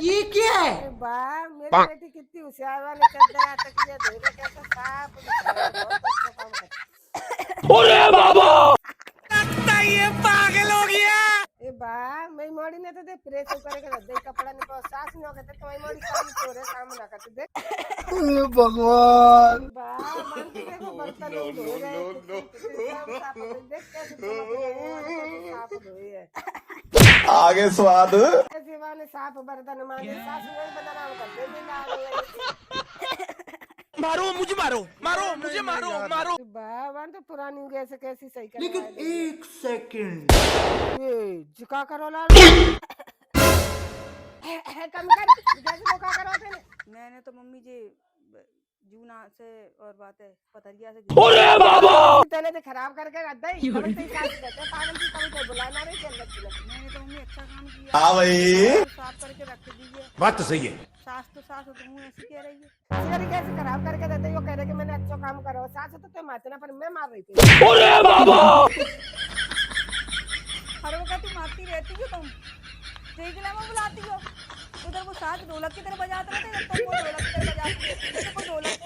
ये क्या है? अरे वाह, मेरी बेटी कितनी होशियार वाली चद्दर तक ये धोएगा कैसे साफ बहुत अच्छा काम करती। अरे बाबा लगता है ये पागल हो गया। ए बा मैं मोड़ी ने तो दे प्रेस करे के दे कपड़ा ने को सास न होके तो मैं मोड़ी काम छोरे काम ना करते देख। हे भगवान। बा मान के देखो बर्तन धो रहे हैं साफ देख कैसे चमक रहे हैं साफ धोए है। आगे स्वाद। ऐसे वाले साफ बर्तन मांगे सास नहीं बनाना करते बिना मारो मुझे मारो मारो मुझे मारो मारो। बा तो पुरानी गैस कैसी सही कर लेकिन एक सेकंड, ये झुका करो लाल कम कर गैस को का करो थे मैंने तो मम्मी जी जूना से और बातें पतरिया से अरे बाबा तने तो खराब करके रख दे तब से सास कहते पागल की कभी कोई बुलाना नहीं चल रही मैंने तो मम्मी अच्छा काम किया। हाँ भाई साफ करके रख दीजिए। बात तो सही है। सास हो तो मुंह ऐसे कह रही है इसी तरीके से खराब करके देते वो कह रहे कि मैंने अच्छा काम करो सास हो तो मारना पर मैं मार रही थी। अरे बाबा हर वक्त मारती रहती हो तुम ठीक है मैं बुलाती हो उधर वो साथ ढोलक की तरह बजाते रहते हैं तो वो ढोलक की तरह बजाती है तो ढोलक